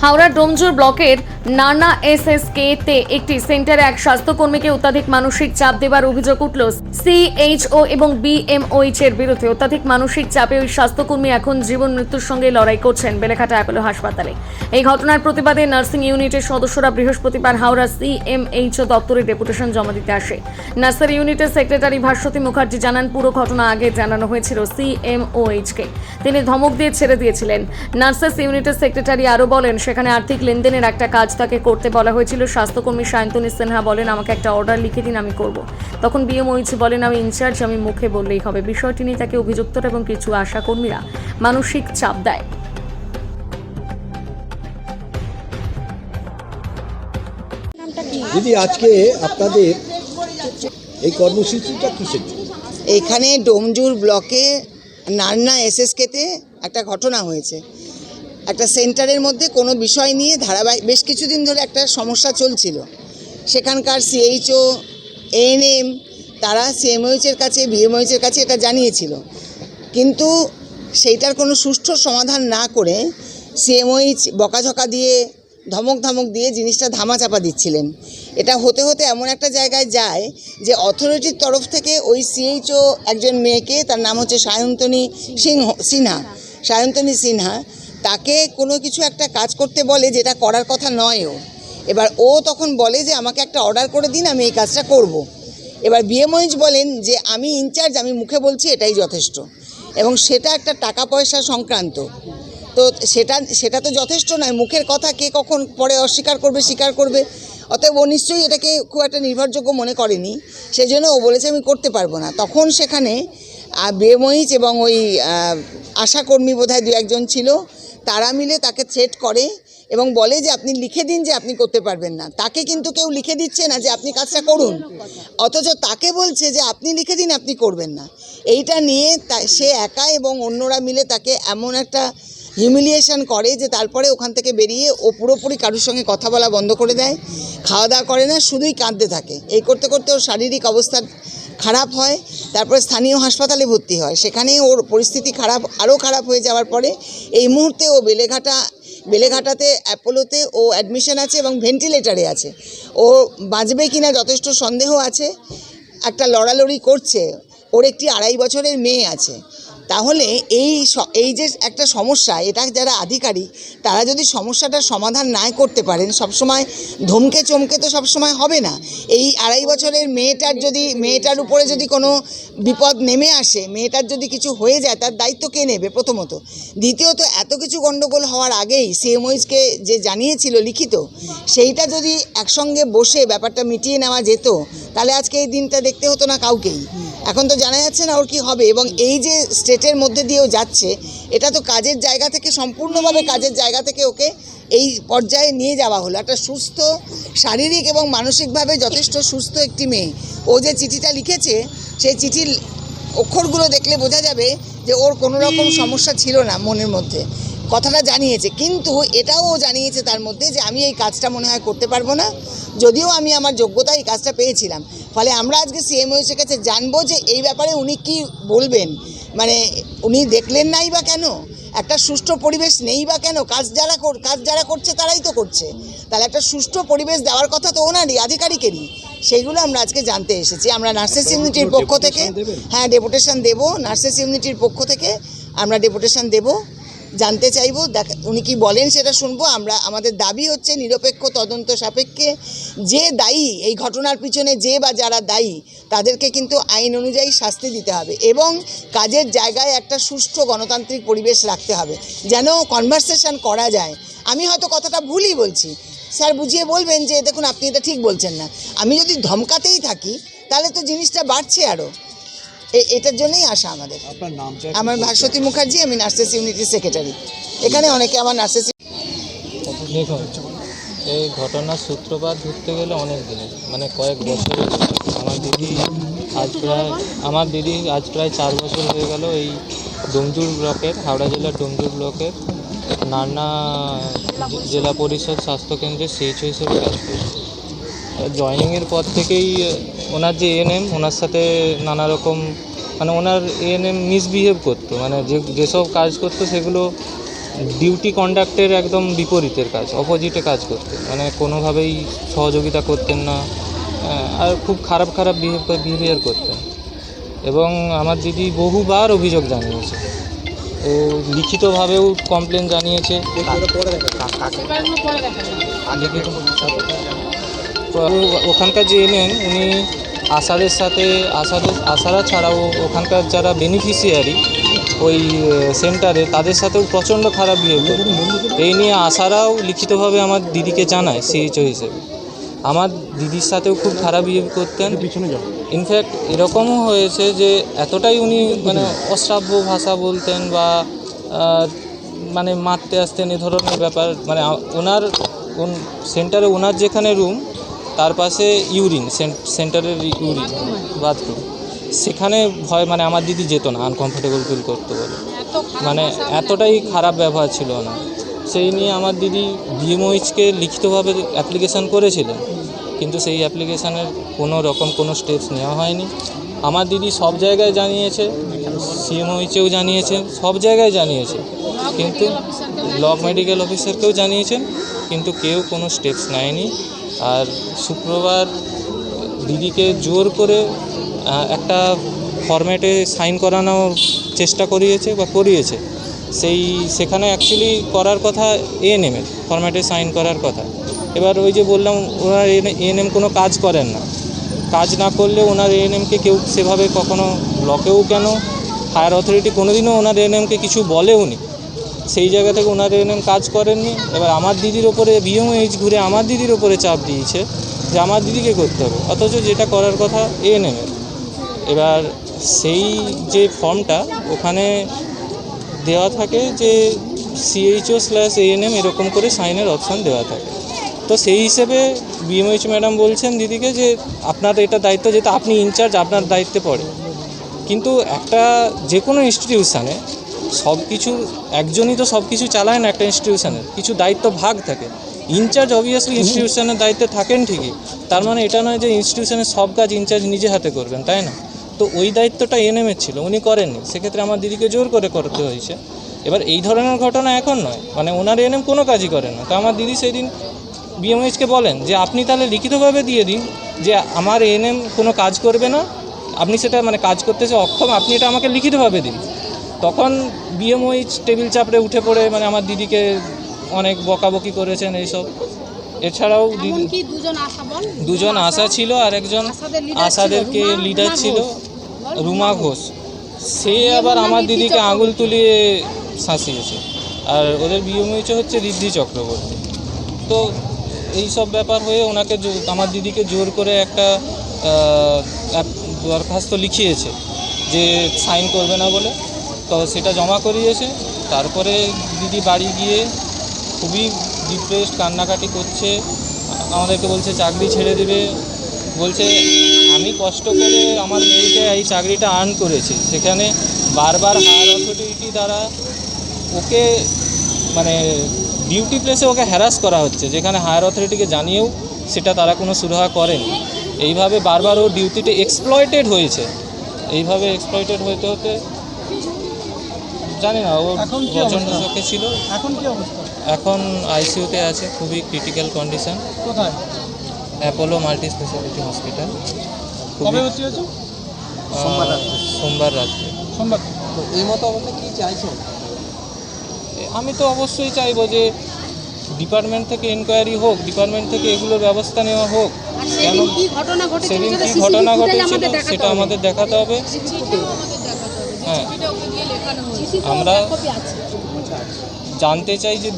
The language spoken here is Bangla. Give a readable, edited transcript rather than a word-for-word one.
হাওড়া ডোমজুর ব্লকের নানা এসএসকে-তে একটি সেন্টারে এক স্বাস্থ্যকর্মীকে অত্যাধিক মানসিক চাপ দেবার অভিযোগ উঠল সিএইচও এবং বিএমওইচ এর বিরুদ্ধে। অত্যাধিক মানসিক চাপে ওই স্বাস্থ্যকর্মী এখন জীবন মৃত্যুর সঙ্গে লড়াই করছেন বেলেঘাটা অ্যাপোলো হাসপাতালে। এই ঘটনার প্রতিবাদে নার্সিং ইউনিটের সদস্যরা বৃহস্পতিবার হাওড়া সিএমএইচও দপ্তরে ডেপুটেশন জমা দিতে আসে। নার্সারি ইউনিটের সেক্রেটারি ভাস্বতী মুখার্জি জানান, পুরো ঘটনা আগে জানানো হয়েছিল সিএমওএইচকে। তিনি ধমক দিয়ে ছেড়ে দিয়েছিলেন। নার্সেস ইউনিটের সেক্রেটারি আরও বলেন, সেখানে আর্থিক লেনদেনের একটা কাজ তাকে করতে বলা হয়েছিল। স্বাস্থ্যকর্মী সায়ন্তনী সিনহা বলেন, আমাকে একটা অর্ডার লিখে দিন, আমি করব। তখন বিএমওইচ বলেন, আমি ইনচার্জ, আমি মুখে বললেই হবে। বিষয়টি নিয়ে তাকে অভিযুক্তরা এবং কিছু আশাকর্মীরা মানসিক চাপ দেয়। দিদি, আজকে আপনাদের এই কর্মসূচিটা কিসের জন্য? এখানে ডোমজুর ব্লকে নান্না এসএসকেতে একটা ঘটনা হয়েছে। একটা সেন্টারের মধ্যে কোনো বিষয় নিয়ে ধারাবাহিক বেশ কিছুদিন ধরে একটা সমস্যা চলছিল। সেখানকার সিএইচও, এএনএম তারা সিএমওইচের কাছে, বিএমওইচের কাছে এটা জানিয়েছিল, কিন্তু সেইটার কোনো সুষ্ঠু সমাধান না করে সিএমওইচ বকাঝকা দিয়ে, ধমক দিয়ে জিনিসটা ধামাচাপা দিচ্ছিলেন। এটা হতে হতে এমন একটা জায়গায় যায় যে অথরিটির তরফ থেকে ওই সিএইচও একজন মেয়েকে, তার নাম হচ্ছে সায়ন্তনী সিনহা, তাকে কোনো কিছু একটা কাজ করতে বলে যেটা করার কথা নয়ও। এবার ও তখন বলে যে আমাকে একটা অর্ডার করে দিন, আমি এই কাজটা করব। এবার বিএমওইচ বলেন যে আমি ইনচার্জ, আমি মুখে বলছি এটাই যথেষ্ট, এবং সেটা একটা টাকা পয়সা সংক্রান্ত। তো সেটা তো যথেষ্ট নয়। মুখের কথা কে কখন পরে অস্বীকার করবে, স্বীকার করবে। অতএব ও নিশ্চয়ই এটাকে খুব একটা নির্ভরযোগ্য মনে করেনি, সেজন্য ও বলেছে আমি করতে পারবো না। তখন সেখানে বিএমওইচ এবং ওই আশাকর্মী বোধহয় দু একজন ছিল, তারা মিলে তাকে থ্রেট করে এবং বলে যে আপনি লিখে দিন যে আপনি করতে পারবেন না। তাকে কিন্তু কেউ লিখে দিচ্ছে না যে আপনি কাজটা করুন, অথচ তাকে বলছে যে আপনি লিখে দিন, আপনি করবেন না। এইটা নিয়ে সে একা এবং অন্যরা মিলে তাকে এমন একটা হিউমিলিয়েশন করে যে তারপরে ওখান থেকে বেরিয়ে ও পুরোপুরি কারোর সঙ্গে কথা বলা বন্ধ করে দেয়, খাওয়া দাওয়া করে না, শুধুই কাঁদতে থাকে। এই করতে করতে ওর শারীরিক অবস্থা খারাপ হয়, তারপরে স্থানীয় হাসপাতালে ভর্তি হয়। সেখানে ওর পরিস্থিতি আরও খারাপ হয়ে যাওয়ার পরে এই মুহূর্তে ও বেলেঘাটাতে অ্যাপোলোতে ও অ্যাডমিশন আছে এবং ভেন্টিলেটারে আছে। ও বাঁচবে কিনা যথেষ্ট সন্দেহ আছে। একটা লড়ালড়ি করছে। ওর একটি 2.5 বছরের মেয়ে আছে। তাহলে এই যে একটা সমস্যা, এটা যারা আধিকারিক তারা যদি সমস্যাটার সমাধান না করতে পারেন, সবসময় ধমকে চমকে তো সবসময় হবে না। এই 2.5 বছরের মেয়েটার উপরে যদি কোনো বিপদ নেমে আসে, মেয়েটার যদি কিছু হয়ে যায়, তার দায়িত্ব কে নেবে প্রথমত? দ্বিতীয়ত, এত কিছু গণ্ডগোল হওয়ার আগেই সিএমওইচকে যে জানিয়েছিল লিখিত, সেইটা যদি একসঙ্গে বসে ব্যাপারটা মিটিয়ে নেওয়া যেত, তাহলে আজকে এই দিনটা দেখতে হতো না কাউকেই। এখন তো জানা যাচ্ছে না ওর কী হবে। এবং এই যে স্টেটের মধ্যে দিয়েও যাচ্ছে, এটা তো কাজের জায়গা থেকে, সম্পূর্ণভাবে কাজের জায়গা থেকে ওকে এই পর্যায়ে নিয়ে যাওয়া হলো। একটা সুস্থ, শারীরিক এবং মানসিকভাবে যথেষ্ট সুস্থ একটি মেয়ে, ও যে চিঠিটা লিখেছে, সেই চিঠির অক্ষরগুলো দেখলে বোঝা যাবে যে ওর কোনো রকম সমস্যা ছিল না মনের মধ্যে। কথাটা জানিয়েছে, কিন্তু এটাও ও জানিয়েছে তার মধ্যে যে আমি এই কাজটা মনে হয় করতে পারবো না, যদিও আমি আমার যোগ্যতা এই কাজটা পেয়েছিলাম। ফলে আমরা আজকে সিএমওইচের কাছে জানবো যে এই ব্যাপারে উনি কি বলবেন। মানে উনি দেখলেন নাই বা কেন? একটা সুষ্ঠু পরিবেশ নেই বা কেন? কাজ যারা করছে তারাই তো করছে। তাহলে একটা সুষ্ঠু পরিবেশ দেওয়ার কথা তো ওনারই, আধিকারিকেরই। সেইগুলো আমরা আজকে জানতে এসেছি। আমরা নার্সেস ইউনিটির পক্ষ থেকে ডেপুটেশন দেব। নার্সেস ইউনিটির পক্ষ থেকে আমরা ডেপুটেশন দেব, জানতে চাইব, উনি কি বলেন সেটা শুনবো। আমাদের দাবি হচ্ছে নিরপেক্ষ তদন্ত সাপেক্ষে যে দায়ী, এই ঘটনার পিছনে যে বা যারা দায়ী, তাদেরকে কিন্তু আইন অনুযায়ী শাস্তি দিতে হবে এবং কাজের জায়গায় একটা সুষ্ঠু গণতান্ত্রিক পরিবেশ রাখতে হবে, যেন কনভারসেশন করা যায়। আমি হয়তো কথাটা ভুলই বলছি, স্যার বুঝিয়ে বলবেন যে দেখুন আপনি এটা ঠিক বলছেন না। আমি যদি ধমকাতেই থাকি তাহলে তো জিনিসটা বাড়ছে আরও। এটার জন্যই আসা আমাদের। আমার ভাস্বতী মুখার্জি, আমি নার্সেস ইউনিটির সেক্রেটারি। এখানে অনেকে আমার নার্সেস। দেখুন, এই ঘটনার সূত্রপাত ধরতে গেলে অনেক দিনের, মানে কয়েক বছর। আমার দিদি আজ প্রায় 4 বছর হয়ে গেল এই ডোমজুর ব্লকের, হাওড়া জেলার ডোমজুর ব্লকের নানা জেলা পরিষদ স্বাস্থ্যকেন্দ্রের সিএইচও হিসেবে কাজ করছে। জয়েনিংয়ের পর থেকেই ওনার যে এএনএম, ওনার সাথে নানা রকম, মানে ওনার এএনএম মিসবিহেভ করতো, মানে যেসব কাজ করতো সেগুলো ডিউটি কন্ডাক্টের একদম বিপরীতের কাজ, অপোজিটে কাজ করতেন, মানে কোনোভাবেই সহযোগিতা করতেন না, আর খুব খারাপ খারাপ বিহেভিয়ার করতেন। এবং আমার দিদি বহুবার অভিযোগ জানিয়েছে, ও লিখিতভাবেও কমপ্লেন জানিয়েছে। ওখানকার যে এনএম উনি আশারা ছাড়াও ওখানকার যারা বেনিফিশিয়ারি ওই সেন্টারে তাদের সাথেও প্রচণ্ড খারাপ বিহেভ করতেন। এই নিয়ে আশারাও লিখিতভাবে আমার দিদিকে জানায় সিএইচও হিসেবে। আমার দিদির সাথেও খুব খারাপ বিহেভ করতেন। ইনফ্যাক্ট এরকমও হয়েছে যে এতটাই উনি মানে অশ্রাব্য ভাষা বলতেন বা মানে মারতে আসতেন, এ ধরনের ব্যাপার। মানে ওনার সেন্টারে ওনার যেখানে রুম তার পাশে ইউরিন, সেন্টারের ইউরিন বাথরুম, সেখানে ভয় মানে আমার দিদি যেত না, আনকমফোর্টেবল ফিল করতে বলে, মানে এতটাই খারাপ ব্যবহার ছিল না। সেই নিয়ে আমার দিদি বিএমওইচকে লিখিতভাবে অ্যাপ্লিকেশান করেছিলেন, কিন্তু সেই অ্যাপ্লিকেশানের কোনো স্টেপস নেওয়া হয়নি। আমার দিদি সব জায়গায় জানিয়েছে, সিএমওইচেও জানিয়েছেন, সব জায়গায় জানিয়েছে, কিন্তু ব্লক মেডিকেল অফিসারকেও জানিয়েছেন, কিন্তু কেউ কোনো স্টেপস নেয়নি। আর শুক্রবার দিদিকে জোর করে একটা ফরম্যাটে সাইন করানোর চেষ্টা করিয়েছে। সেখানে অ্যাকচুয়ালি করার কথা এএনএমের ফরম্যাটে সাইন করার কথা। এবার ওই যে বললাম ওনার এএনএম কোনো কাজ করেন না, কাজ না করলে ওনার এএনএমকে কেউ সেভাবে কখনো ব্লকেও কেন হায়ার অথরিটি কোনোদিনও ওনার এএনএমকে কিছু বলেওনি, সেই জায়গা থেকে ওনার এএনএম কাজ করেননি। এবার আমার দিদির ওপরে বিএমওইচ ঘুরে আমার দিদির ওপরে চাপ দিয়েছে যে আমার দিদিকে করতে হবে, অথচ যেটা করার কথা এএনএমের। এবার সেই যে ফর্মটা ওখানে দেওয়া থাকে যে CHO/ANM এরকম করে সাইনের অপশান দেওয়া থাকে, তো সেই হিসেবে বিএমওইচ ম্যাডাম বলছেন দিদিকে যে আপনার এটা দায়িত্ব, যেটা আপনি ইনচার্জ, আপনার দায়িত্বে পড়ে। কিন্তু একটা যে কোনো ইনস্টিটিউশানে সব কিছু একজনই তো সব কিছু চালায় না, একটা ইনস্টিটিউশনের কিছু দায়িত্ব ভাগ থাকে। ইনচার্জ অবভিয়াসলি ইনস্টিটিউশনের দায়িত্বে থাকেন ঠিকই, তার মানে এটা নয় যে ইনস্টিটিউশনের সব কাজ ইনচার্জ নিজে হাতে করবেন, তাই না? তো ওই দায়িত্বটা এএনএমের ছিল, উনি করেননি, সেক্ষেত্রে আমার দিদিকে জোর করে করতে হয়েছে। এবার এই ধরনের ঘটনা এখন নয়, মানে ওনার এএনএম কোনো কাজই করেন না। তো আমার দিদি সেই দিন বিএমওইচকে বলেন যে আপনি তাহলে লিখিতভাবে দিয়ে দিন যে আমার এএনএম কোনো কাজ করবে না, আপনি সেটা মানে কাজ করতে যে অক্ষম, আপনি এটা আমাকে লিখিতভাবে দিন। তখন বিএমওইচ টেবিল চাপড়ে উঠে পড়ে মানে আমার দিদিকে অনেক বকাবকি করেছেন এইসব। এছাড়াও দুজন আশা ছিল, আর একজন আশাদেরকে লিডার ছিল রুমা ঘোষ, সে আবার আমার দিদিকে আঙুল তুলিয়ে শাসিয়েছে। আর ওদের বিএমওইচ হচ্ছে ঋদ্ধি চক্রবর্তী। তো এই সব ব্যাপার হয়ে ওনাকে আমার দিদিকে জোর করে একটা দরখাস্ত লিখিয়েছে যে সাইন করবে না বলে, তো সেটা জমা করিয়েছে। তারপরে দিদি বাড়ি গিয়ে খুবই ডিপ্রেসড, কান্নাকাটি করছে, আমাদেরকে বলছে চাকরি ছেড়ে দেবে, বলছে আমি কষ্ট করে আমার মেয়েকে এই চাকরিটা আর্ন করেছি, সেখানে বারবার হায়ার অথরিটি দ্বারা ওকে মানে ডিউটি প্লেসে ওকে হ্যারাস করা হচ্ছে, যেখানে হায়ার অথরিটিকে জানিয়েও সেটা তারা কোনো সুরাহা করেনি। এইভাবে বারবার ও ডিউটিতে এক্সপ্লয়েটেড হয়েছে। এইভাবে এক্সপ্লয়েটেড হতে হতে জানি না, ও প্রচণ্ড শোকে ছিল। এখন কি অবস্থা? এখন আইসিইউতে আছে, খুবই ক্রিটিক্যাল কন্ডিশন। কোথায়? Apollo multi speciality hospital. কবে ভর্তি হয়েছে? সোমবার রাত্রে। সোমবার। তো এই মতো অবস্থায় কী চাইছেন? আমি তো অবশ্যই চাইবো যে ডিপার্টমেন্ট থেকে ইনকোয়ারি হোক, ডিপার্টমেন্ট থেকে এগুলোর ব্যবস্থা নেওয়া হোক। কেন সেদিন কী ঘটনা ঘটেছিল সেটা আমাদের দেখাতে হবে। হ্যাঁ, আমরা জানতে চাই যে